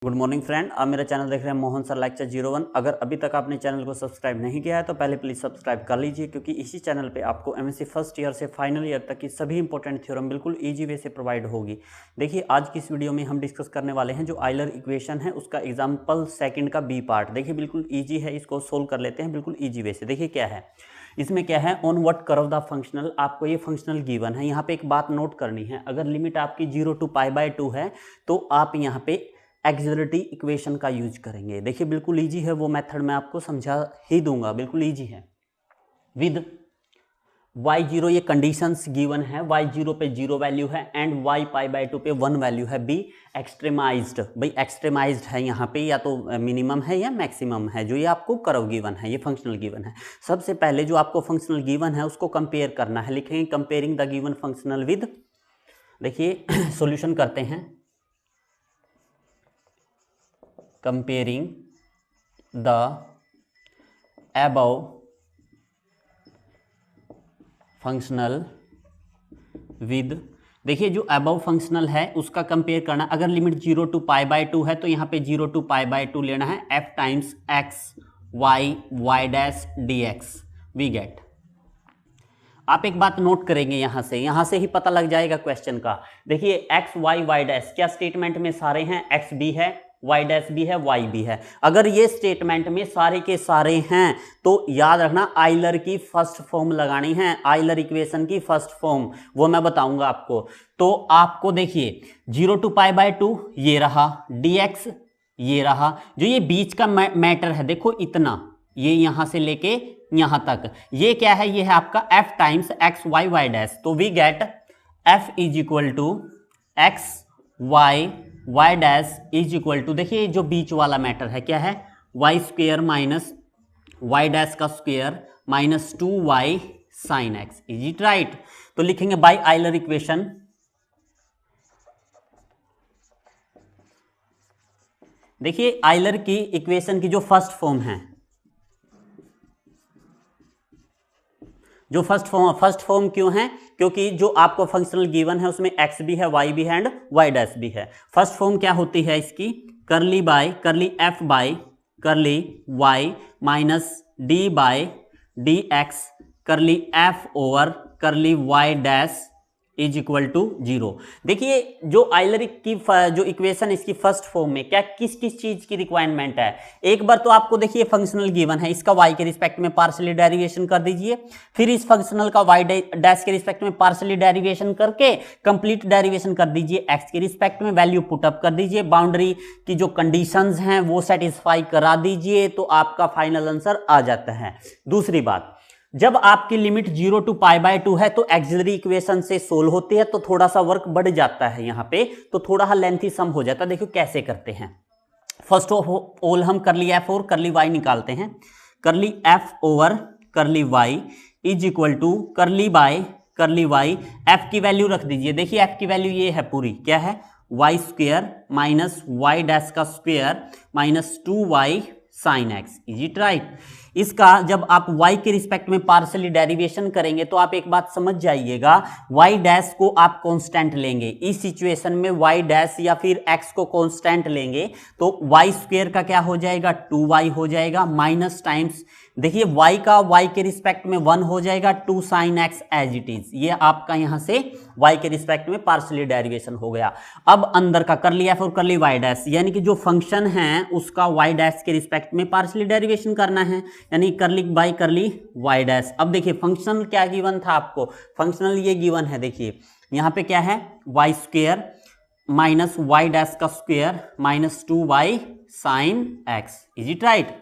Good morning friend, आप मेरा channel देख रहे हैं मोहन सर लेक्चर 01। अगर अभी तक आपने चैनल को सब्सक्राइब नहीं किया है तो पहले प्लीज़ सब्सक्राइब कर लीजिए, क्योंकि इसी चैनल पे आपको एमएससी फर्स्ट ईयर से फाइनल ईयर तक की सभी इंपॉर्टेंट थ्योरम बिल्कुल इजी वे से प्रोवाइड होगी। देखिए, आज की इस वीडियो में हम डिस्कस करने वाले हैं जो आइलर इक्वेशन है उसका एग्जाम्पल सेकेंड का बी पार्ट। देखिए बिल्कुल ईजी है, इसको सोल्व कर लेते हैं बिल्कुल ईजी वे से। देखिए क्या है इसमें, क्या है on what curve the functional, आपको ये फंक्शनल गिवन है। यहाँ पे एक बात नोट करनी है, अगर लिमिट आपकी 0 to π/2 है तो आप यहाँ पे एक्सिलरिटी इक्वेशन का यूज करेंगे। देखिए बिल्कुल इजी है, वो मेथड मैं आपको समझा ही दूंगा, बिल्कुल इजी है। विद y0 ये कंडीशंस गिवन है, y0 पे 0 वैल्यू है एंड y π/2 पे 1 वैल्यू है। बी एक्सट्रीमाइज्ड, भाई एक्सट्रीमाइज्ड है यहाँ पे, या तो मिनिमम है या मैक्सिमम है। जो ये आपको कर्व गिवन है, ये फंक्शनल गिवन है। सबसे पहले जो आपको फंक्शनल गिवन है उसको कंपेयर करना है। लिखेंगे comparing the given functional with, देखिए सॉल्यूशन करते हैं। Comparing the above functional with, देखिए जो अबव फंक्शनल है उसका कंपेयर करना। अगर लिमिट 0 to π/2 है तो यहाँ पे 0 to π/2 लेना है। f times x y dash dx we get. आप एक बात नोट करेंगे, यहाँ से ही पता लग जाएगा क्वेश्चन का। देखिए x y डैश क्या स्टेटमेंट में सारे हैं, x भी है, y डैश भी है, y भी है। अगर ये स्टेटमेंट में सारे के सारे हैं तो याद रखना आइलर की फर्स्ट फॉर्म लगानी है, आइलर इक्वेशन की फर्स्ट फॉर्म, वो मैं बताऊंगा आपको। तो आपको देखिए 0 to π/2 ये रहा, dx ये रहा, जो ये बीच का मैटर है देखो इतना, ये यहां से लेके यहां तक, ये क्या है, ये है आपका f times x y dash. तो we get f is equal to x y dash is equal to, देखिए जो बीच वाला मैटर है क्या है, y square minus y dash का square minus 2y sine x। Is it right? तो लिखेंगे बाय आइलर इक्वेशन, देखिए आइलर की इक्वेशन की जो फर्स्ट फॉर्म है, जो फर्स्ट फॉर्म क्यों है, क्योंकि जो आपको फंक्शनल गिवन है उसमें x भी है, y भी है एंड y डैश भी है। फर्स्ट फॉर्म क्या होती है इसकी, करली by curly f by curly y minus d by d x curly f over curly y dash is equal to 0। देखिए जो आइलर की जो इक्वेशन इसकी फर्स्ट फॉर्म में क्या किस किस चीज की रिक्वायरमेंट है। एक बार तो आपको देखिए फंक्शनल गिवन है, इसका y के रिस्पेक्ट में पार्शियली डेरिवेशन कर दीजिए, फिर इस फंक्शनल का y डैश के रिस्पेक्ट में पार्शियली डेरिवेशन करके कंप्लीट डेरिवेशन कर दीजिए, x के रिस्पेक्ट में वैल्यू पुट अप कर दीजिए, बाउंड्री की जो कंडीशंस हैं वो सेटिस्फाई करा दीजिए, तो आपका फाइनल आंसर आ जाता है। दूसरी बात, जब आपकी लिमिट 0 to π/2 है तो एक्सिलरी इक्वेशन से सोल्व होती है, तो थोड़ा सा वर्क बढ़ जाता है यहाँ पे, तो थोड़ा लेंथी सम हो जाता है। देखो कैसे करते हैं। फर्स्ट ऑफ ऑल हम करली f और करली y निकालते हैं। Curly f over curly y is equal to curly by curly y, f की वैल्यू रख दीजिए। देखिए f की वैल्यू ये है पूरी, क्या है, y square minus y dash का square minus 2y sine x। Is it right? इसका जब आप y के रिस्पेक्ट में पार्शियली डेरिवेशन करेंगे तो आप एक बात समझ जाइएगा, y डैश को आप कांस्टेंट लेंगे। इस सिचुएशन में y डैश या फिर x को कांस्टेंट लेंगे तो y स्क्वायर का क्या हो जाएगा, 2y हो जाएगा, माइनस टाइम्स देखिए y का y के रिस्पेक्ट में 1 हो जाएगा, 2 sine x as it is. ये आपका यहां से y के रिस्पेक्ट में पार्शियली डेरिवेशन हो गया। अब अंदर का कर लिया और कर ली y डैश, यानी कि जो फंक्शन है उसका y डैश के रिस्पेक्ट में पार्शियली डेरिवेशन करना है, यानी करली बाई करली y डैश। अब देखिए फंक्शनल क्या गिवन था आपको, फंक्शनल ये गिवन है, देखिए यहाँ पे क्या है, y square minus y dash का square minus 2y sine x। Is it right?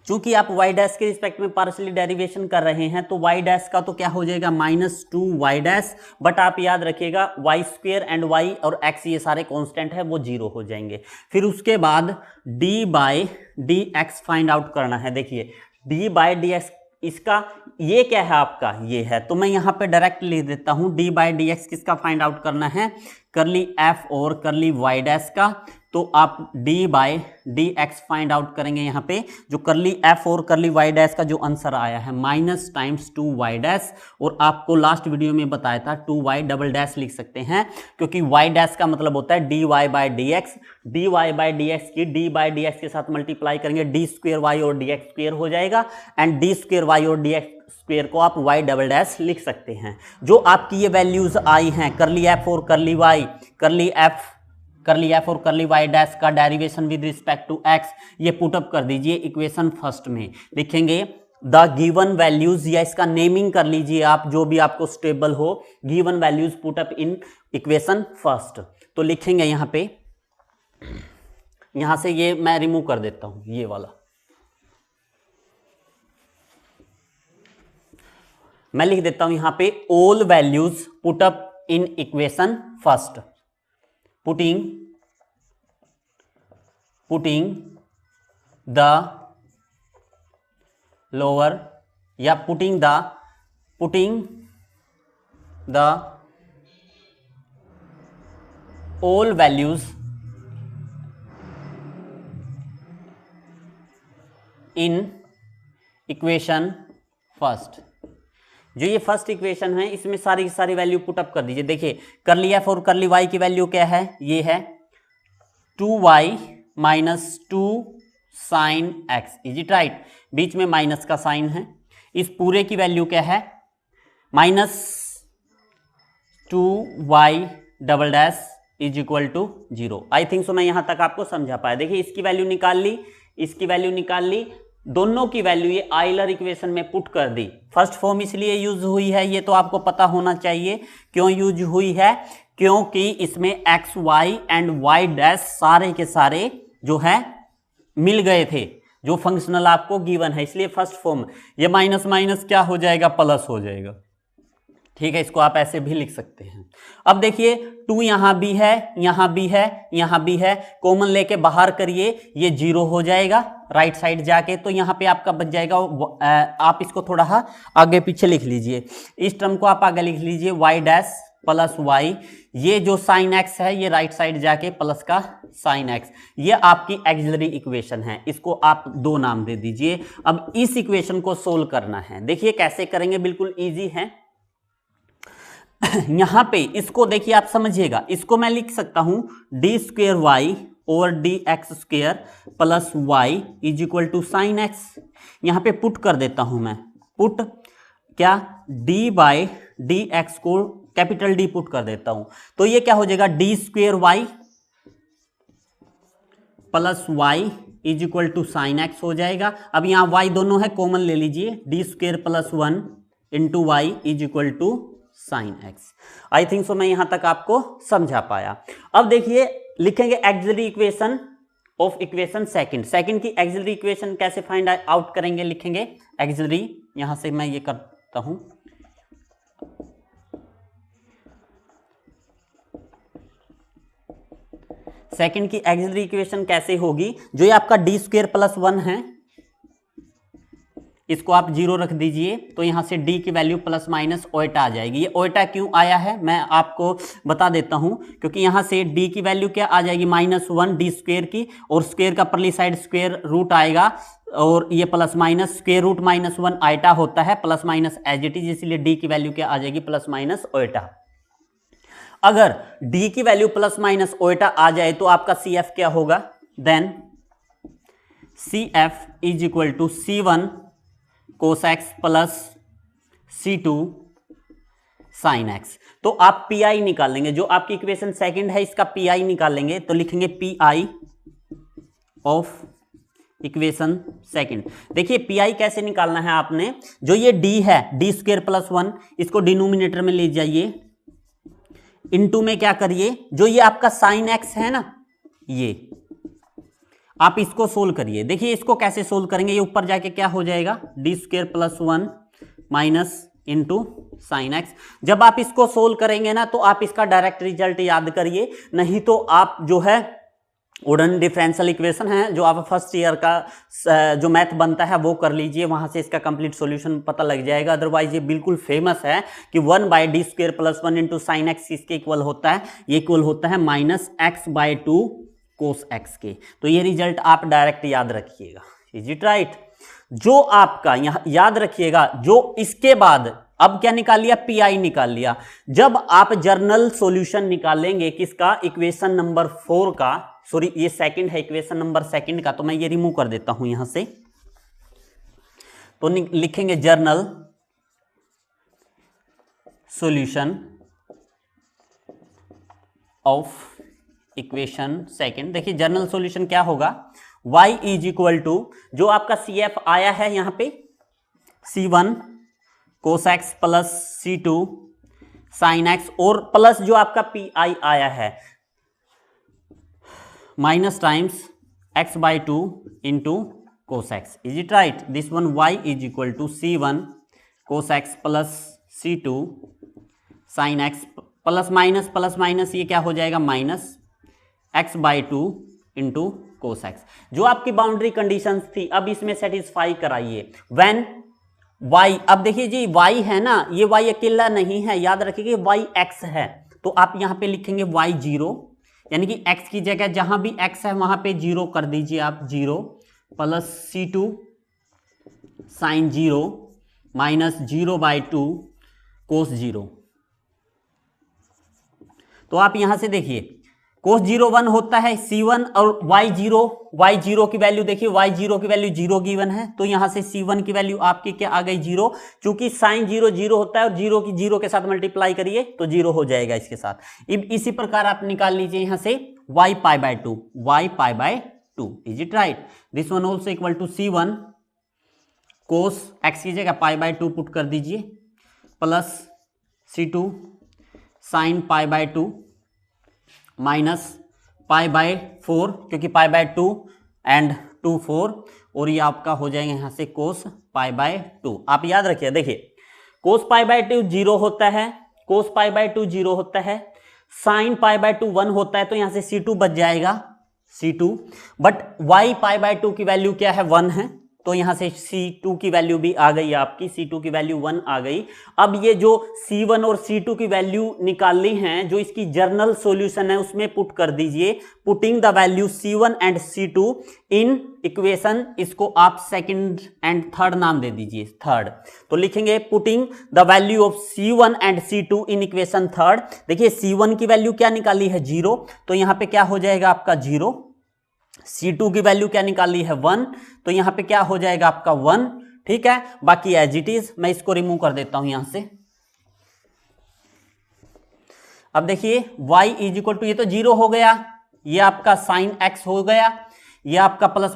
चूंकि आप y डैश के रिस्पेक्ट में पार्शियली डेरिवेशन कर रहे हैं तो y डैश का तो क्या हो जाएगा, माइनस 2y डैश, बट आप याद रखिएगा y स्क्वेयर एंड y और x ये सारे कांस्टेंट है, वो 0 हो जाएंगे। फिर उसके बाद d by d x find out करना है। देखिए d बाय डी एक्स, इसका ये क्या है आपका, ये है, तो मैं यहाँ पे डायरेक्ट लिख देता हूँ d बाय डी एक्स किसका फाइंड आउट करना है, करली एफ और करली वाई डैश का, तो आप d by d x find out करेंगे। यहाँ पे जो करली एफ और करली वाई डैश का जो आंसर आया है माइनस टाइम्स 2y डैश, और आपको लास्ट वीडियो में बताया था 2y डबल डैश लिख सकते हैं, क्योंकि y डैश का मतलब होता है dy by d x. dy by d x की d बाय डी एक्स के साथ मल्टीप्लाई करेंगे, डी स्क्वेयर वाई और डी एक्स स्क्वेयर हो जाएगा, एंड डी स्क्वेयर वाई और डी एक्स स्क्वेयर को आप y डबल डैश लिख सकते हैं। जो आपकी ये वैल्यूज आई हैं करली एफ और करली वाई, करली एफ और करली वाई डैश का derivation with respect to x, ये पुटअप कर दीजिए इक्वेशन फर्स्ट में। लिखेंगे द गिवन वैल्यूज, या इसका नेमिंग कर लीजिए आप, जो भी आपको स्टेबल हो, given values put up in equation first. तो लिखेंगे यहाँ पे, यहां से ये मैं रिमूव कर देता हूं, ये वाला मैं लिख देता हूं यहां पे, all values put up in equation first, putting the lower, या putting the all values in equation first. जो ये फर्स्ट इक्वेशन है इसमें सारी की सारी वैल्यू पुटअप कर दीजिए। देखिए करली एफ और करली वाई की वैल्यू क्या है, ये है 2y minus 2 sine x, is it right, बीच में माइनस का साइन है। इस पूरे की वैल्यू क्या है, minus 2y double dash is equal to 0। I think so मैं यहां तक आपको समझा पाया। देखिए इसकी वैल्यू निकाल ली, इसकी वैल्यू निकाल ली, दोनों की वैल्यू ये आइलर इक्वेशन में पुट कर दी। फर्स्ट फॉर्म इसलिए यूज हुई है, ये तो आपको पता होना चाहिए क्यों यूज हुई है, क्योंकि इसमें x y and y dash सारे के सारे जो है मिल गए थे, जो फंक्शनल आपको गिवन है, इसलिए फर्स्ट फॉर्म। ये माइनस माइनस क्या हो जाएगा, प्लस हो जाएगा। ठीक है, इसको आप ऐसे भी लिख सकते हैं। अब देखिए 2 यहां भी है, यहां भी है, यहां भी है, कॉमन लेके बाहर करिए, ये 0 हो जाएगा राइट साइड जाके, तो यहां पे आपका बच जाएगा, आप इसको थोड़ा आगे पीछे लिख लीजिए, इस टर्म को आप आगे लिख लीजिए y डैश प्लस वाई, ये जो साइन एक्स है ये राइट साइड जाके प्लस का साइन एक्स, ये आपकी एक्सिलरी इक्वेशन है, इसको आप 2 नाम दे दीजिए। अब इस इक्वेशन को सोल्व करना है, देखिए कैसे करेंगे, बिल्कुल ईजी है। यहां पे इसको देखिए आप समझिएगा, इसको मैं लिख सकता हूं डी स्क्वेयर वाई और d x square plus y is equal to sine x. यहां पे पुट कर देता हूं मैं, पुट क्या, डी बाय डी एक्स को कैपिटल डी पुट कर देता हूं, तो ये क्या हो जाएगा, d square y plus y is equal to sine x हो जाएगा। अब यहां वाई दोनों है, कॉमन ले लीजिए, d square plus 1 into y is equal to sine x. I think so मैं यहां तक आपको समझा पाया। अब देखिए लिखेंगे auxiliary equation of equation second की एक्सिलरी इक्वेशन कैसे फाइंड आउट करेंगे, लिखेंगे एक्सिलरी, यहां से मैं ये करता हूं, सेकंड की एक्सिलरी इक्वेशन कैसे होगी, जो ये आपका डी स्क्वेयर प्लस 1 है, इसको आप 0 रख दीजिए, तो यहां से d की वैल्यू प्लस माइनस ओएटा आ जाएगी। ये ओएटा क्यों आया है मैं आपको बता देता हूं, क्योंकि यहां से d की वैल्यू क्या आ जाएगी, -1 डी स्क्वेयर की, और स्क्वेयर का परली साइड स्क्वेयर रूट आएगा, और ये plus minus square root -1 iota होता है, plus minus as it is, इसलिए d की वैल्यू क्या आ जाएगी, प्लस माइनस ओएटा। अगर d की वैल्यू प्लस माइनस ओएटा आ जाए तो आपका CF क्या होगा, then CF is equal to C1 cos x plus C2 sin x। तो आप PI निकाल लेंगे, जो आपकी इक्वेशन सेकंड है इसका PI निकाल लेंगे, तो लिखेंगे PI ऑफ इक्वेशन सेकंड। देखिए PI कैसे निकालना है आपने, जो ये D है डी स्क्वेयर प्लस 1, इसको डिनोमिनेटर में ले जाइए, इनटू में क्या करिए, जो ये आपका साइन एक्स है ना, ये आप इसको सोल्व करिए। देखिए इसको कैसे सोल्व करेंगे, ये ऊपर जाके क्या हो जाएगा, d square plus 1 minus into sine x. जब आप इसको सोल्व करेंगे ना, तो आप इसका डायरेक्ट रिजल्ट याद करिए, नहीं तो आप जो है वुडन डिफरेंशियल इक्वेशन है जो आप फर्स्ट ईयर का जो मैथ बनता है वो कर लीजिए, वहां से इसका कंप्लीट सॉल्यूशन पता लग जाएगा। अदरवाइज ये बिल्कुल फेमस है कि 1/d² + 1 × sin x किसके इक्वल होता है, ये इक्वल होता है -x/2 cos x के। तो ये रिजल्ट आप डायरेक्ट याद रखिएगा। Is it right? जो आपका यहां याद रखिएगा, जो इसके बाद अब क्या निकाल लिया, पीआई निकाल लिया। जब आप जर्नल सॉल्यूशन निकालेंगे किसका, इक्वेशन नंबर 4 का, सॉरी ये सेकंड है, इक्वेशन नंबर सेकंड का, तो मैं ये रिमूव कर देता हूं यहां से। तो लिखेंगे journal solution of equation second. देखिए जर्नल सॉल्यूशन क्या होगा, y = जो आपका CF आया है यहां पे C1 cos x + C2 sin x, और प्लस जो आपका PI आया है -times x/2 × cos x। Is it right? This one y = C1 cos x + C2 sin x, plus minus ये क्या हो जाएगा, -x/2 × cos x। जो आपकी बाउंड्री कंडीशंस थी अब इसमें सेटिस्फाई कराइए। व्हेन y, अब देखिए जी y है ना, ये y अकेला नहीं है, याद रखिए y x है, तो आप यहां पे लिखेंगे y0, यानी कि x की जगह जहां भी x है वहां पे 0 कर दीजिए आप, 0 + C2 sin 0 -0/2 cos 0। तो आप यहां से देखिए cos 0 1 होता है, C1 और y0 की वैल्यू देखिए, y0 की वैल्यू 0 गिवन है, तो यहां से C1 की वैल्यू आपकी क्या आ गई, 0। चूंकि sin 0 0 होता है और 0 की 0 के साथ मल्टीप्लाई करिए तो 0 हो जाएगा इसके साथ। इसी प्रकार आप निकाल लीजिए यहां से y π/2। Is it right? This one also equal to C1 cos x की जगह π/2 पुट कर दीजिए, प्लस C2 sin π/2 -π/4, क्योंकि π/2 एंड 2 4, और ये आपका हो जाएगा यहां से cos π/2। आप याद रखिए, देखिए cos π/2 0 होता है, cos π/2 0 होता है, sin π/2 1 होता है, तो यहां से C2 बच जाएगा, C2। बट y π/2 की वैल्यू क्या है, 1 है, तो यहां से C2 की वैल्यू भी आ गई आपकी, C2 की वैल्यू 1 आ गई। अब ये जो C1 और C2 की वैल्यू निकालनी है, जो इसकी जर्नल सॉल्यूशन है उसमें पुट कर दीजिए, putting the value C1 and C2 in equation, इसको आप सेकंड एंड थर्ड नाम दे दीजिए, थर्ड। तो लिखेंगे putting the value of C1 and C2 in equation third. देखिए C1 की वैल्यू क्या निकाली है, 0, तो यहां पे क्या हो जाएगा आपका 0। C2 की वैल्यू क्या निकाली है, 1, तो यहां पे क्या हो जाएगा आपका 1। ठीक है, बाकी एज इट इज, मैं इसको रिमूव कर देता हूं यहां से। अब देखिए y = ये तो 0 हो गया, ये आपका sin x हो गया, ये आपका प्लस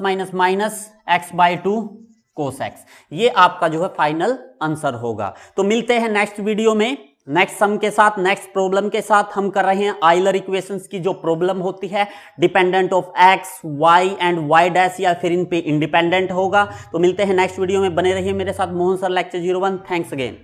x/2 cos x, ये आपका जो है फाइनल आंसर होगा। तो मिलते हैं नेक्स्ट वीडियो में नेक्स्ट सम के साथ, नेक्स्ट प्रॉब्लम के साथ। हम कर रहे हैं आइलर इक्वेशंस की जो प्रॉब्लम होती है dependent of x, y and y' या फिर इन पे इंडिपेंडेंट होगा। तो मिलते हैं नेक्स्ट वीडियो में, बने रहिए मेरे साथ। Mohan sir lecture 01। Thanks again.